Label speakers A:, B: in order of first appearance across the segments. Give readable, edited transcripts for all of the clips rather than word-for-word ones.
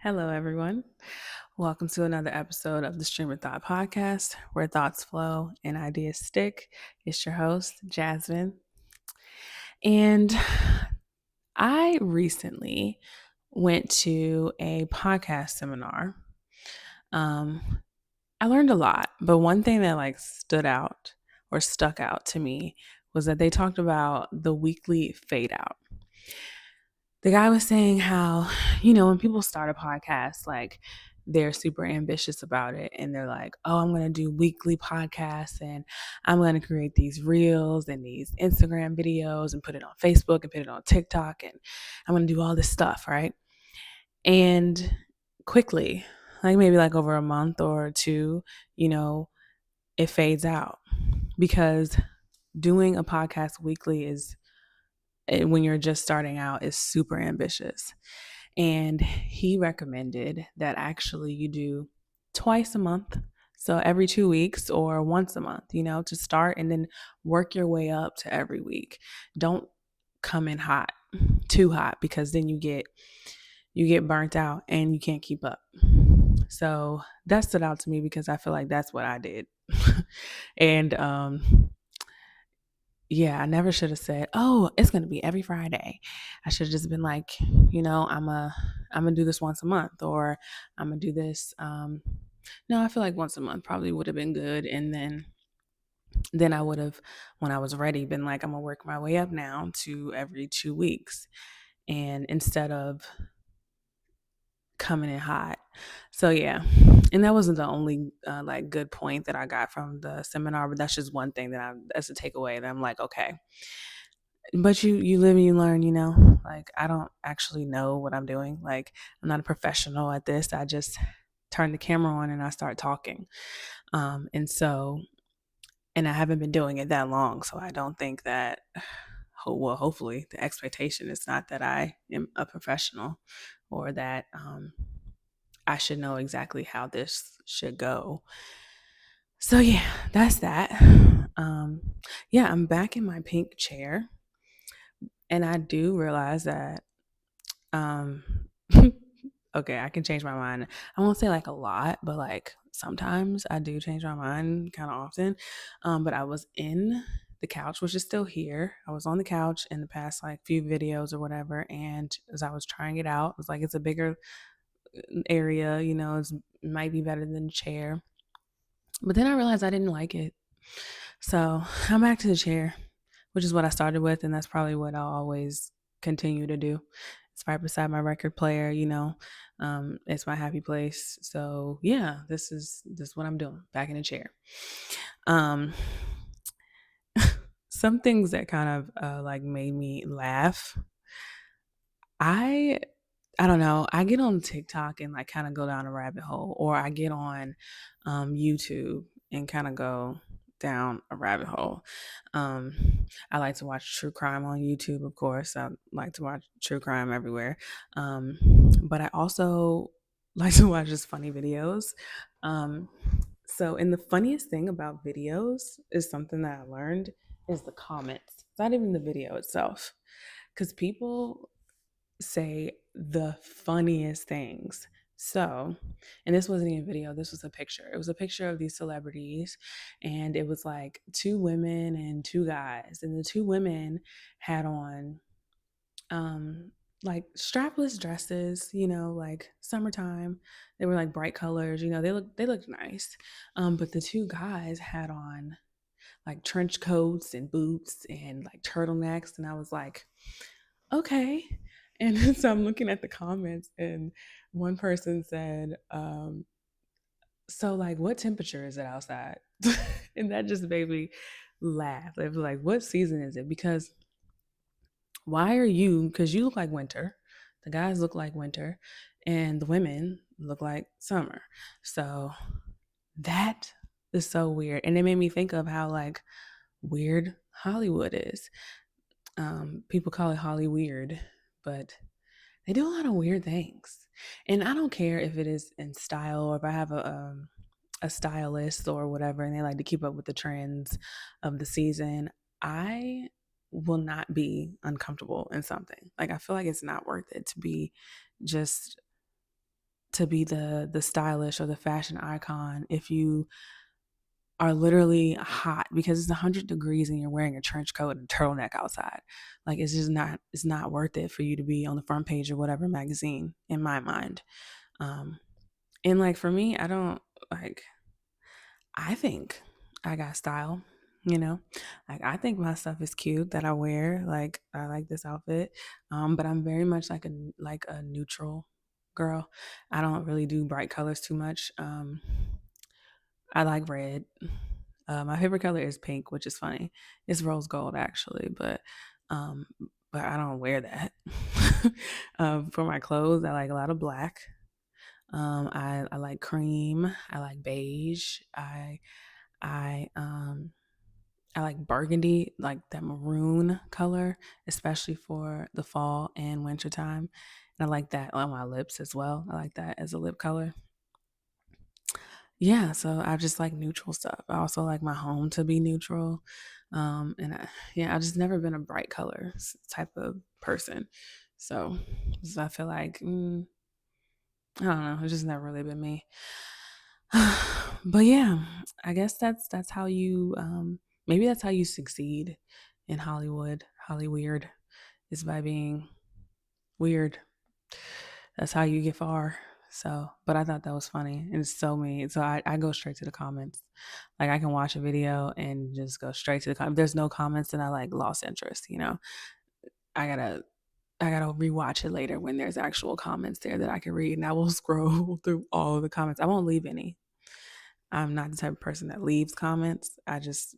A: Hello, everyone. Welcome to another episode of the Stream of Thought podcast, where thoughts flow and ideas stick. It's your host, Jasmine. And I recently went to a podcast seminar. Um, I learned a lot, but one thing that stood out or stuck out to me was that they talked about the weekly fade out. The guy was saying how, when people start a podcast, they're super ambitious about it and they're like, oh, I'm going to do weekly podcasts and I'm going to create these reels and these Instagram videos and put it on Facebook and put it on TikTok and I'm going to do all this stuff, right? And quickly, maybe over a month or two, it fades out because doing a podcast weekly when you're just starting out is super ambitious. And he recommended that actually you do twice a month. So every 2 weeks or once a month, to start and then work your way up to every week. Don't come in hot, too hot, because then you get burnt out and you can't keep up. So that stood out to me because I feel like that's what I did. And yeah, I never should have said, "Oh, it's going to be every Friday." I should have just been like, I'm gonna do this once a month, or I'm gonna do this. No, I feel like once a month probably would have been good, and then I would have, when I was ready, been like, I'm gonna work my way up now to every 2 weeks, and instead of coming in hot. So yeah, and that wasn't the only good point that I got from the seminar, but that's just one thing that's a takeaway that I'm like, okay. But you live and you learn, I don't actually know what I'm doing. I'm not a professional at this. I just turn the camera on and I start talking. And so, and I haven't been doing it that long. So I don't think that, well, hopefully the expectation is not that I am a professional or that I should know exactly how this should go. So yeah, that's that. Yeah, I'm back in my pink chair. And I do realize that Um, okay, I can change my mind. I won't say a lot, but sometimes I do change my mind kind of often. But I was in the couch, which is still here. I was on the couch in the past few videos or whatever, and as I was trying it out, it was it's a bigger area, it might be better than the chair. But then I realized I didn't like it. So I'm back to the chair, which is what I started with, and that's probably what I'll always continue to do. It's right beside my record player, it's my happy place. So yeah, this is what I'm doing, back in the chair. Um, some things that kind of made me laugh. I I don't know. I get on TikTok and kind of go down a rabbit hole, or I get on YouTube and kind of go down a rabbit hole. Um, I like to watch true crime on YouTube, of course. I like to watch true crime everywhere. Um, but I also like to watch just funny videos. Um, and the funniest thing about videos is something that I learned is the comments. It's not even the video itself, because people say the funniest things. So, and this wasn't even a video, this was a picture. It was a picture of these celebrities, and it was two women and two guys. And the two women had on strapless dresses, summertime. They were bright colors, they looked nice. But the two guys had on trench coats and boots and turtlenecks, and I was like, okay. And so I'm looking at the comments, and one person said, so what temperature is it outside? And that just made me laugh. It was like, what season is it? Because why are you, because you look like winter, the guys look like winter, and the women look like summer. So that is so weird. And it made me think of how weird Hollywood is. People call it Holly weird, but they do a lot of weird things. And I don't care if it is in style or if I have a stylist or whatever and they like to keep up with the trends of the season. I will not be uncomfortable in something. I feel like it's not worth it to be just to be the stylish or the fashion icon if you are literally hot because it's 100 degrees and you're wearing a trench coat and a turtleneck outside. Like it's not worth it for you to be on the front page of whatever magazine in my mind. Um and like for me, I don't like I think I got style, you know? Like I think my stuff is cute that I wear. Like I like this outfit. But I'm very much like a neutral girl. I don't really do bright colors too much. I like red. My favorite color is pink, which is funny. It's rose gold actually, um, but I don't wear that. For my clothes, I like a lot of black. I like cream. I like beige. I I like burgundy, like that maroon color, especially for the fall and winter time. And I like that on my lips as well. I like that as a lip color. Yeah, so I just like neutral stuff. I also like my home to be neutral. Yeah, I've just never been a bright color type of person. So I feel like, I don't know, it's just never really been me. But yeah, I guess that's how you, maybe that's how you succeed in Hollywood. Hollyweird is by being weird. That's how you get far. So, but I thought that was funny and it's so mean. So I go straight to the comments. Like I can watch a video and just go straight to the comments. If there's no comments, then I like lost interest. I gotta I gotta rewatch it later when there's actual comments there that I can read, and I will scroll through all of the comments. I won't leave any. I'm not the type of person that leaves comments. I just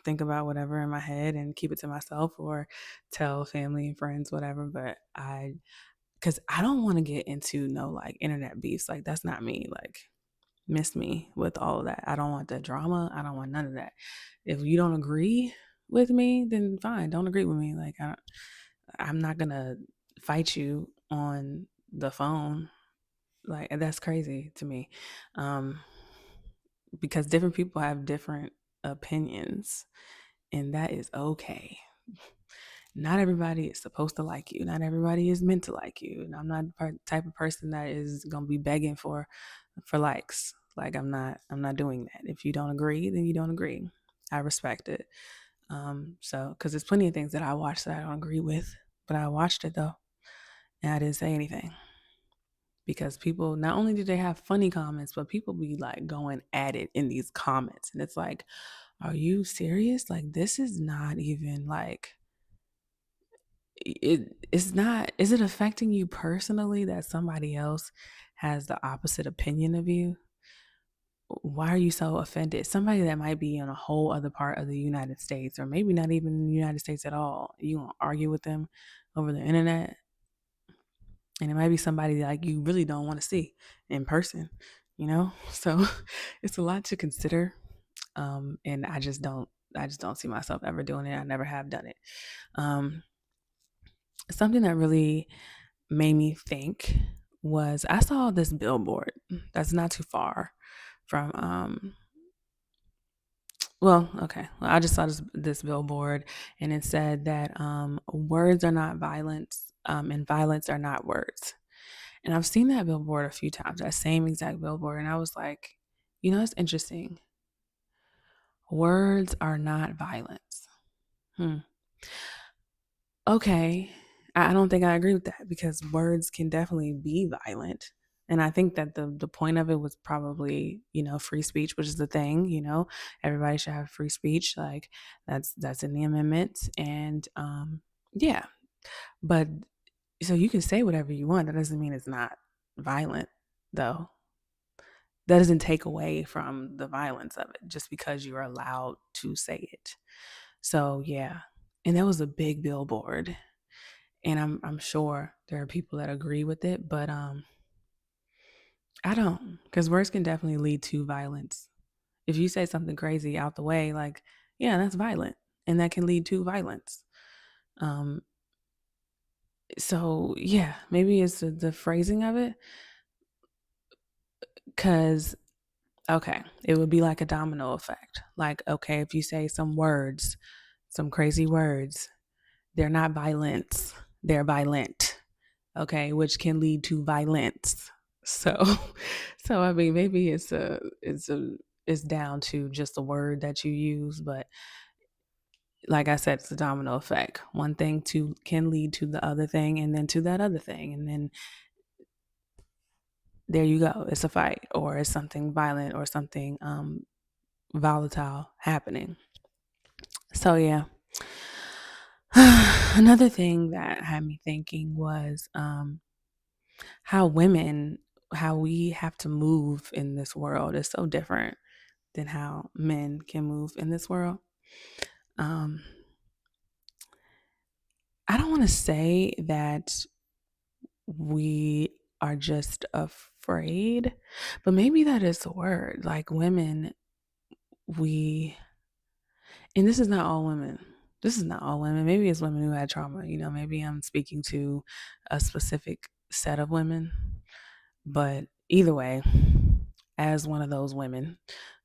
A: think about whatever in my head and keep it to myself or tell family and friends whatever. But because I don't want to get into no like internet beefs. Like that's not me. Like miss me with all of that. I don't want the drama. I don't want none of that. If you don't agree with me, then fine. Don't agree with me. Like I'm not gonna fight you on the phone. Like that's crazy to me, because different people have different opinions, and that is okay. Not everybody is supposed to like you. Not everybody is meant to like you. And I'm not the type of person that is gonna be begging for likes. Like I'm not doing that. If you don't agree, then you don't agree. I respect it. So because there's plenty of things that I watch that I don't agree with, but I watched it though, and I didn't say anything because people not only do they have funny comments, but people be like going at it in these comments, and it's like, are you serious? Like this is not even like it's not. Is it affecting you personally that somebody else has the opposite opinion of you? Why are you so offended? Somebody that might be in a whole other part of the United States, or maybe not even in the United States at all, you gonna argue with them over the internet, and it might be somebody like you really don't want to see in person, So it's a lot to consider, and I just don't see myself ever doing it. I never have done it. Um, Something that really made me think was I saw this billboard that's not too far from well, I just saw this billboard, and it said that words are not violence, and violence are not words. And I've seen that billboard a few times, that same exact billboard, and I was like, it's interesting. Words are not violence. Hmm. Okay. I don't think I agree with that because words can definitely be violent. And I think that the point of it was probably, free speech, which is the thing, everybody should have free speech. Like that's in the amendments. And yeah. But so you can say whatever you want. That doesn't mean it's not violent though. That doesn't take away from the violence of it just because you're allowed to say it. So yeah. And that was a big billboard, and I'm sure there are people that agree with it, but I don't, because words can definitely lead to violence. If you say something crazy out the way, like yeah, that's violent, and that can lead to violence. Um, so yeah, maybe it's the phrasing of it, because okay, it would be like a domino effect. Like okay, if you say some words, some crazy words, they're not violence, they're violent. Okay, which can lead to violence. So, so I mean, maybe it's down to just the word that you use, but like I said, it's a domino effect. One thing can lead to the other thing, and then to that other thing, and then there you go. It's a fight, or it's something violent, or something volatile happening. So yeah. Another thing that had me thinking was how women, how we have to move in this world is so different than how men can move in this world. Um, I don't want to say that we are just afraid, but maybe that is the word. Like women, we, and this is not all women. This is not all women. Maybe it's women who had trauma. Maybe I'm speaking to a specific set of women. But either way, as one of those women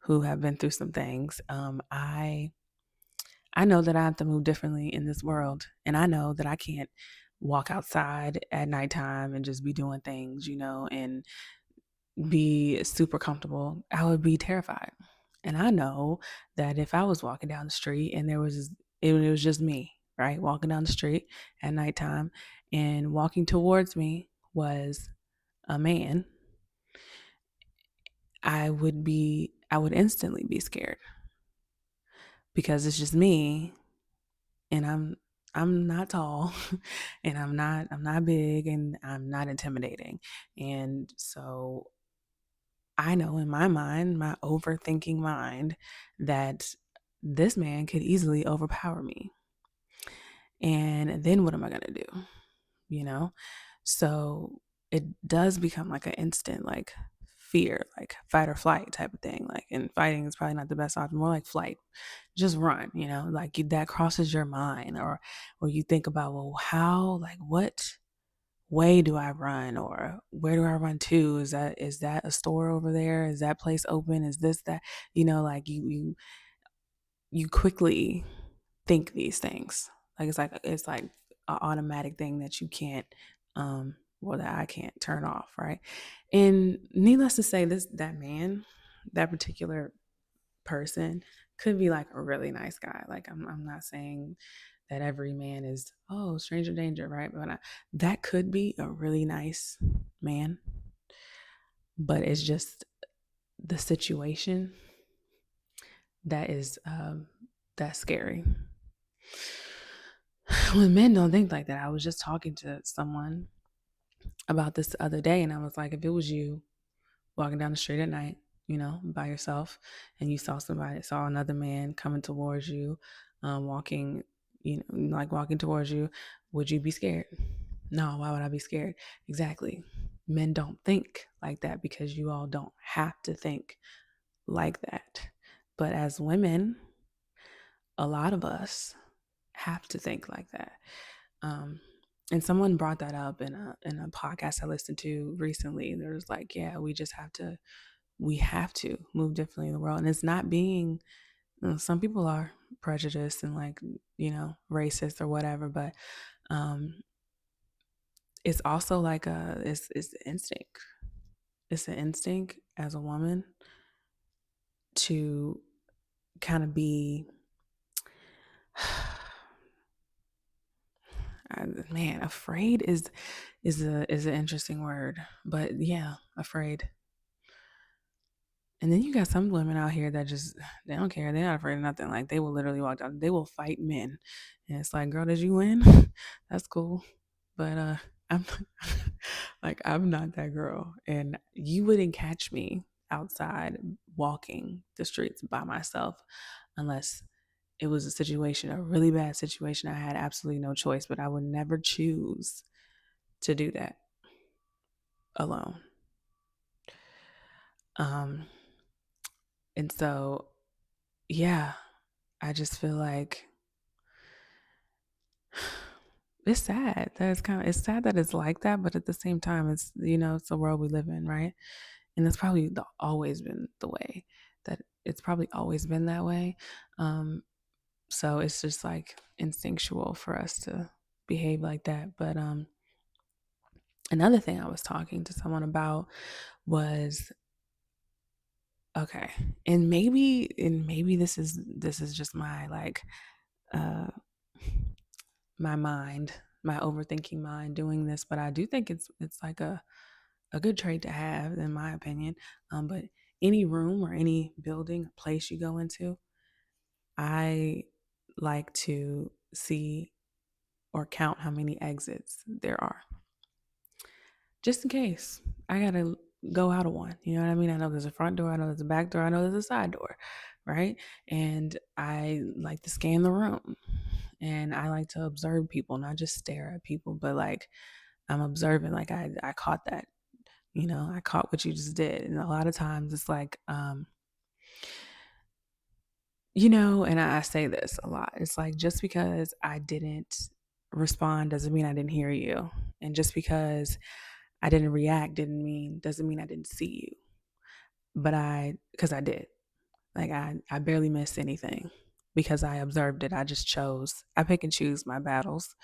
A: who have been through some things, I know that I have to move differently in this world, and I know that I can't walk outside at nighttime and just be doing things, and be super comfortable. I would be terrified. And I know that if I was walking down the street and it was just me, right? Walking down the street at nighttime, and walking towards me was a man, I would instantly be scared because it's just me, and I'm not tall and I'm not big, and I'm not intimidating. And so I know in my mind, my overthinking mind, that this man could easily overpower me. And then what am I going to do? You know? So it does become like an instant, like fear, like fight or flight type of thing. Like, and fighting is probably not the best option, more like flight. Just run, like that crosses your mind, or you think about, well, like what way do I run, or where do I run to? Is that a store over there? Is that place open? Is this that? Like you quickly think these things. Like it's like an automatic thing that you can't well, that I can't turn off, right? And needless to say, that man, that particular person could be like a really nice guy. Like I'm not saying that every man is, oh, stranger danger, right? But that could be a really nice man, but it's just the situation that is that's scary. When men don't think like that, I was just talking to someone about this the other day, and I was like, if it was you walking down the street at night, by yourself, and you saw another man coming towards you, walking, like walking towards you, would you be scared? No, why would I be scared? Exactly. Men don't think like that because you all don't have to think like that. But as women, a lot of us have to think like that. Um, and someone brought that up in a podcast I listened to recently. There's like, yeah, we have to move differently in the world. And it's not being, some people are prejudiced and like, racist or whatever, but it's also like it's the instinct. It's an instinct as a woman to kind of be, man, afraid is an interesting word, but yeah, afraid. And then you got some women out here that just, they don't care. They're not afraid of nothing. Like they will literally walk down. They will fight men, and it's like, girl, did you win? That's cool, but I'm like, I'm not that girl, and you wouldn't catch me outside walking the streets by myself unless it was a really bad situation. I had absolutely no choice, but I would never choose to do that alone. Um, and so, yeah, I just feel like it's sad that it's sad that it's like that, but at the same time, it's the world we live in, right? And it's probably always been the way that it's probably always been that way. So it's just like instinctual for us to behave like that. But Another thing I was talking to someone about was, okay, and maybe this is just my like uh my mind, my overthinking mind doing this, but I do think it's like a good trait to have in my opinion. But any room or any building, place you go into, I like to see or count how many exits there are, just in case I gotta go out of one. You know what I mean? I know there's a front door, I know there's a back door, I know there's a side door, right? And I like to scan the room, and I like to observe people, not just stare at people, but like I'm observing, like I caught that, I caught what you just did. And a lot of times it's like, and I say this a lot. It's like, just because I didn't respond doesn't mean I didn't hear you. And just because I didn't react doesn't mean I didn't see you. But because I did. Like I barely missed anything because I observed it. I pick and choose my battles,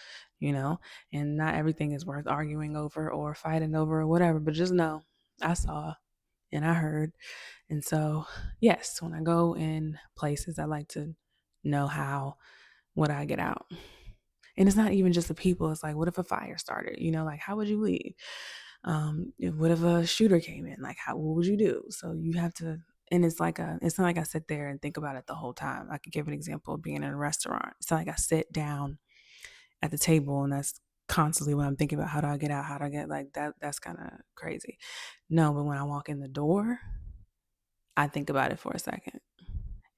A: and not everything is worth arguing over or fighting over or whatever. But just know I saw and I heard. And so, yes, when I go in places, I like to know what I get out. And it's not even just the people. It's like, what if a fire started? Like, how would you leave? What if a shooter came in? Like, what would you do? So you have to, and it's not like I sit there and think about it the whole time. I could give an example of being in a restaurant. It's not like I sit down at the table and that's constantly when I'm thinking about how do I get out, how do I get like that. That's kind of crazy. No, but when I walk in the door, I think about it for a second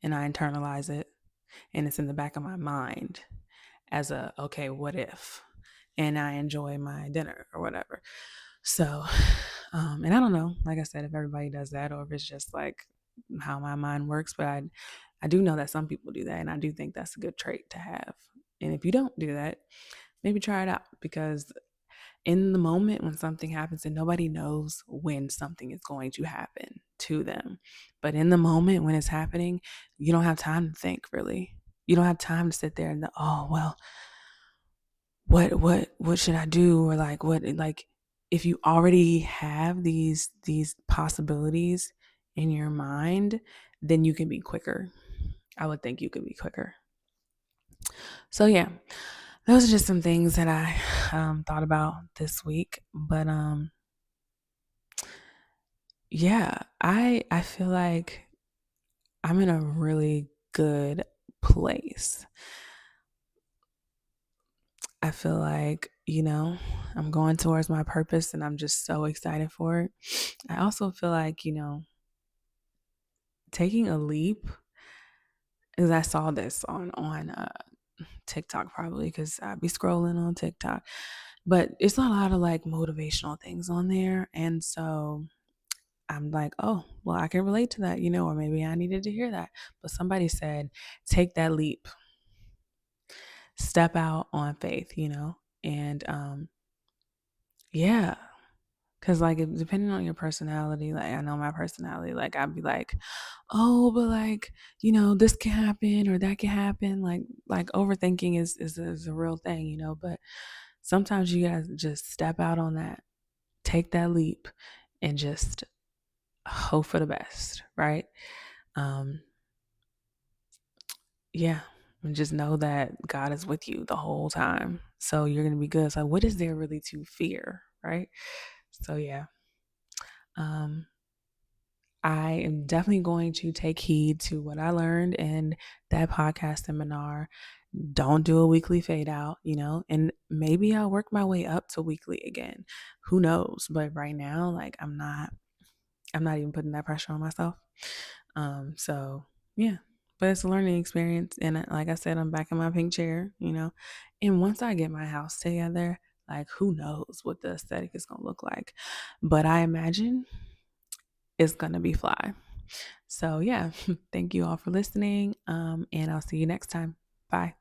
A: and I internalize it, and it's in the back of my mind as okay, what if? And I enjoy my dinner or whatever. So, and I don't know, like I said, if everybody does that or if it's just like how my mind works, but I do know that some people do that, and I do think that's a good trait to have. And if you don't do that, maybe try it out, because in the moment when something happens, and nobody knows when something is going to happen to them, but in the moment when it's happening, you don't have time to think, really. You don't have time to sit there and oh well, what should I do, or like what, like if you already have these possibilities in your mind, then you can be quicker. I would think you could be quicker. So yeah, those are just some things that I thought about this week. But yeah, I feel like I'm in a really good place. I feel like, I'm going towards my purpose and I'm just so excited for it. I also feel like, taking a leap, because I saw this on TikTok, probably because I'd be scrolling on TikTok, but it's a lot of like motivational things on there. And so I'm like, oh, well, I can relate to that, or maybe I needed to hear that. But somebody said, take that leap, step out on faith, and yeah. Cause like depending on your personality, like I know my personality, like I'd be like, oh, but like, this can happen or that can happen. Like overthinking is a real thing, but sometimes you gotta just step out on that, take that leap, and just hope for the best, right? Um, yeah. And just know that God is with you the whole time. So you're gonna be good. So what is there really to fear, right? So yeah. Um, I am definitely going to take heed to what I learned in that podcast seminar. Don't do a weekly fade out, and maybe I'll work my way up to weekly again. Who knows? But right now, like I'm not even putting that pressure on myself. So yeah, but it's a learning experience. And like I said, I'm back in my pink chair, and once I get my house together, like who knows what the aesthetic is going to look like, but I imagine it's going to be fly. So yeah, thank you all for listening. And I'll see you next time. Bye.